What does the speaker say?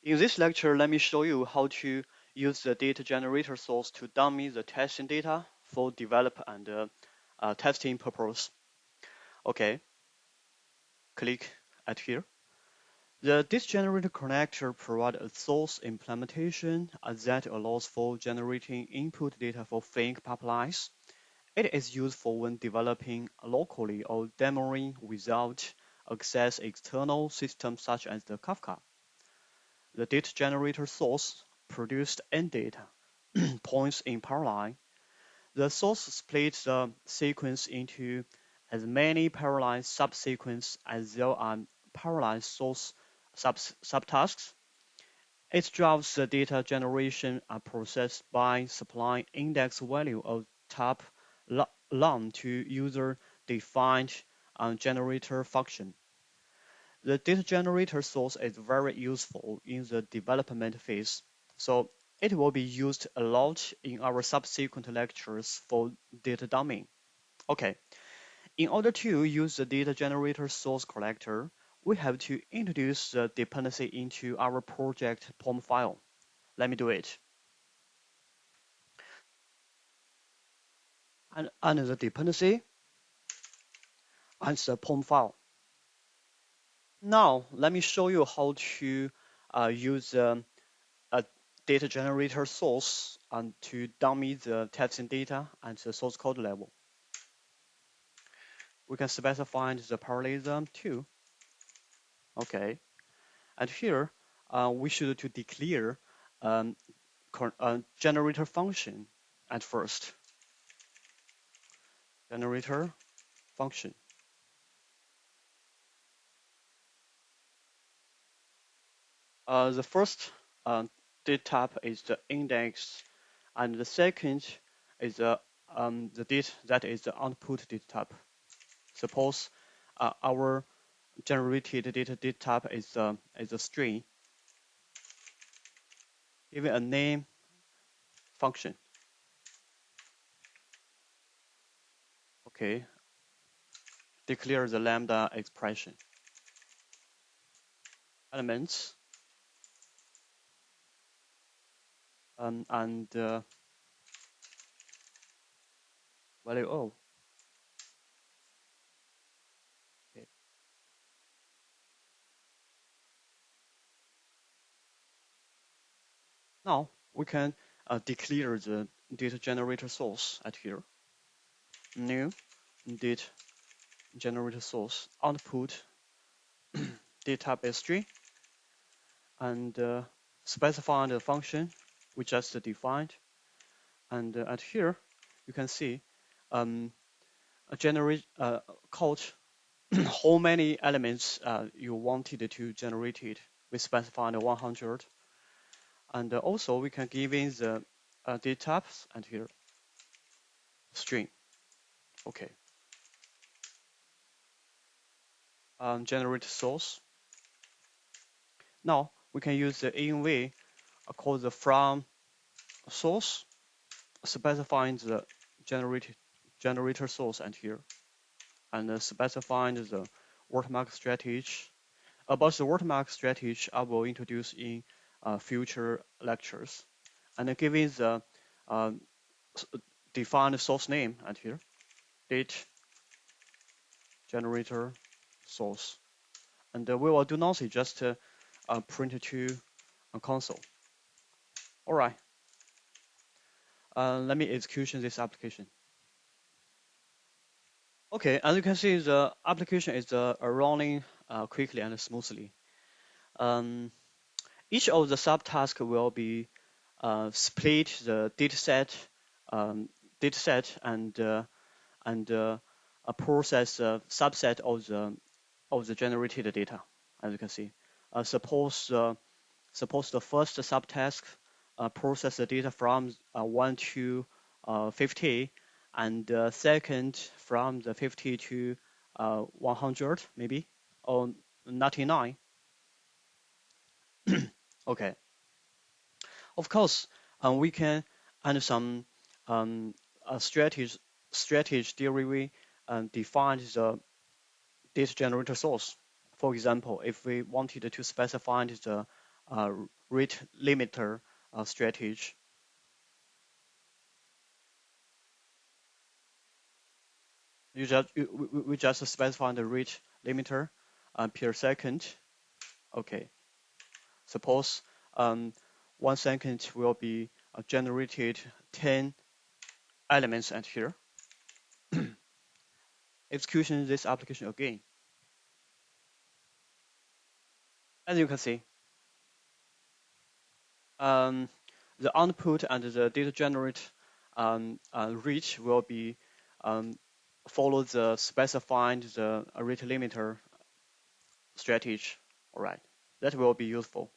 In this lecture, let me show you how to use the data generator source to dummy the testing data for develop and testing purpose. Okay, click at here. The DataGenerator connector provides a source implementation that allows for generating input data for Flink pipelines. It is useful when developing locally or demoing without access external systems such as the Kafka. The data generator source produced end data points in parallel. The source splits the sequence into as many parallel subsequences as there are parallel source subtasks. It drives the data generation process by supplying index value of top line to user-defined generator function. The data generator source is very useful in the development phase, so it will be used a lot in our subsequent lectures for data dumbing. Okay, in order to use the data generator source collector, we have to introduce the dependency into our project POM file. Let me do it. And the dependency and the POM file. Now, let me show you how to use a data generator source and to dummy the testing data at the source code level. We can specify the parallelism too. Okay, and here we should to declare generator function at first. Generator function. The first data type is the index, and the second is the data that is the output data type. Suppose our generated data type is a string. Give it a name function. Okay. Declare the lambda expression. Elements and value O. Okay. Now we can declare the data generator source at here. New data generator source output data type is string, and specify the function we just defined. And at here you can see generate code how many elements you wanted to generate it. We specified 100, and also we can give in the data types and here string. Okay. Generate source. Now we can use the env called the from source, specifying the generator source and here, and specifying the watermark strategy. About the watermark strategy, I will introduce in future lectures, and giving the defined source name and here, data generator source, and we will do nothing, just print to a console. All right. Let me execute this application. Okay, as you can see, the application is running quickly and smoothly. Each of the subtasks will be split the dataset and a process subset of the generated data. As you can see, suppose the first subtask process the data from 1 to 50, and second from the 50 to 100 maybe, or 99. Okay. Of course, we can add some strategy theory define the data generator source. For example, if we wanted to specify the rate limiter strategy. We just specify the rate limiter per second. Okay. Suppose 1 second will be generated 10 elements at here. Execution this application again. As you can see, the output and the data generate rate will be follow the specified the rate limiter strategy. All right, that will be useful.